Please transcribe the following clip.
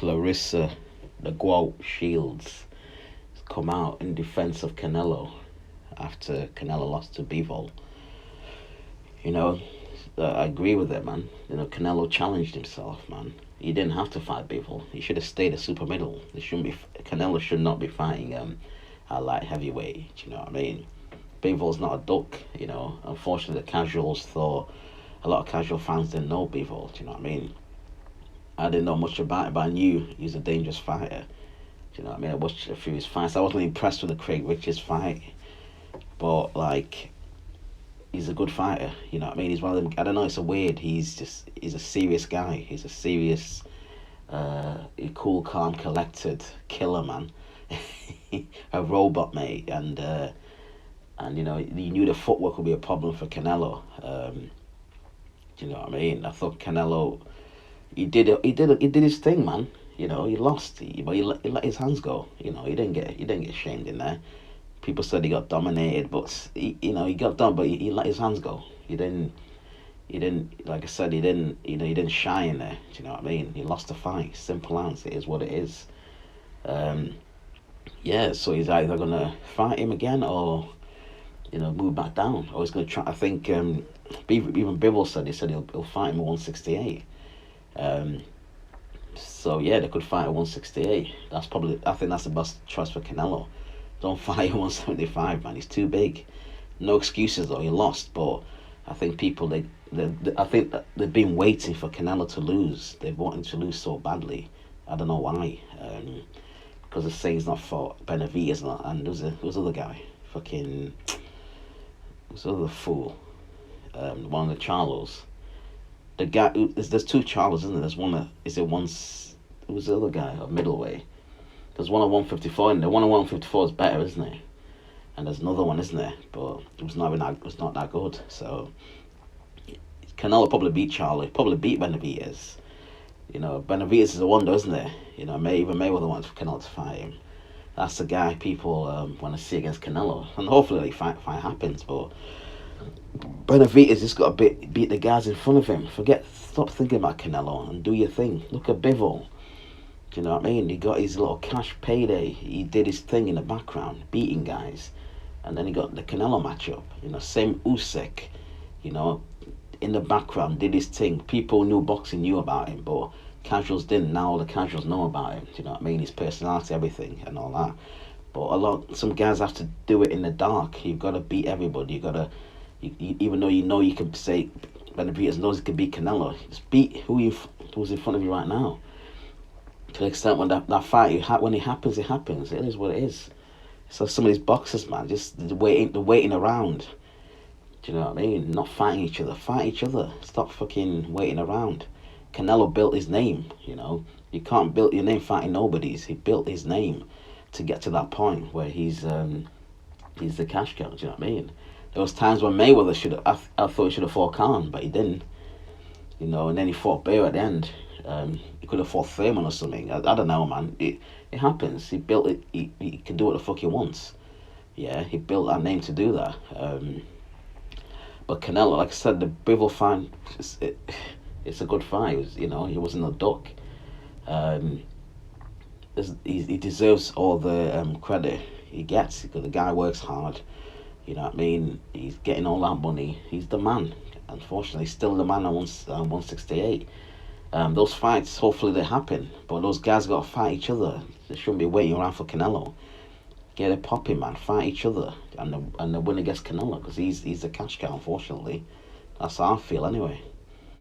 Claressa, the Gualt Shields, has come out in defense of Canelo after Canelo lost to Bivol. You know, I agree with it, man. You know, Canelo challenged himself, man. He didn't have to fight Bivol. He should have stayed a super middle. It shouldn't be. Canelo should not be fighting a light heavyweight. You know what I mean? Bivol's not a duck. You know, unfortunately, the casuals thought a lot of casual fans didn't know Bivol. Do you know what I mean? I didn't know much about it, but I knew he was a dangerous fighter. Do you know what I mean? I watched a few of his fights. I wasn't impressed with the Craig Richards fight, but like, he's a good fighter. You know what I mean? He's one of them. I don't know. It's a weird. He's a serious guy. He's a serious, cool, calm, collected killer, man. A robot, mate, and you know, you knew the footwork would be a problem for Canelo. Do you know what I mean? I thought Canelo, he did his thing, man. You know, he lost, but he let his hands go. You know, he didn't get shamed in there. People said he got dominated, but he got done, but he let his hands go. He didn't, like I said, he didn't shy in there. Do you know what I mean? He lost the fight. Simple answer. It is what it is. Yeah, so he's either gonna fight him again or, you know, move back down, or he's gonna try. I think even Bivol said he'll fight him at 168. So yeah, they could fight at 168. I think that's the best choice for Canelo. Don't fight at 175, man. He's too big. No excuses though. He lost, but I think people I think that they've been waiting for Canelo to lose. They've wanted to lose so badly. I don't know why. Because they're saying he's not fought Benavidez, and there was other guy, fucking, this other fool, one of the Charlos. The guy, there's two Charlos, isn't there? There's one it was the other guy, a middleweight. There's one at 154, and the one at 154 is better, isn't it? And there's another one, isn't there? But it was not that good. So Canelo probably beat Charlie, probably beat Benavidez. You know, Benavidez is a wonder, isn't it? You know, even Mayweather wants Canelo to fight him. That's the guy people want to see against Canelo, and hopefully the fight happens. But Benavidez just got to beat the guys in front of him. Stop thinking about Canelo and do your thing. Look at Bivol. Do you know what I mean? He got his little cash payday. He did his thing in the background, beating guys, and then he got the Canelo matchup. You know, same Usyk. You know, in the background, did his thing. People knew boxing knew about him, but casuals didn't. Now all the casuals know about him. Do you know what I mean? His personality, everything, and all that. But some guys have to do it in the dark. You've got to beat everybody. Even though you know you can say Benavidez knows he can beat Canelo, just beat who's in front of you right now. To the extent when that fight, when it happens, it happens. It is what it is. So some of these boxers, man, just they're waiting around. Do you know what I mean? Not fighting each other. Fight each other. Stop fucking waiting around. Canelo built his name, you know. You can't build your name fighting nobodies. He built his name to get to that point where he's the cash cow. Do you know what I mean? There was times when Mayweather I thought he should have fought Khan, but he didn't. You know, and then he fought Bear at the end. He could have fought Thurman or something. I don't know, man. It happens. He built it. He can do what the fuck he wants. Yeah, he built that name to do that. But Canelo, like I said, the Bivol fight, it's a good fight. You know, he wasn't a duck. He deserves all the credit he gets because the guy works hard. You know what I mean? He's getting all that money. He's the man. Unfortunately, he's still the man at 168. Those fights, hopefully they happen. But those guys got to fight each other. They shouldn't be waiting around for Canelo. Get it popping, man. Fight each other. And the winner gets Canelo because he's the cash cow, unfortunately. That's how I feel anyway.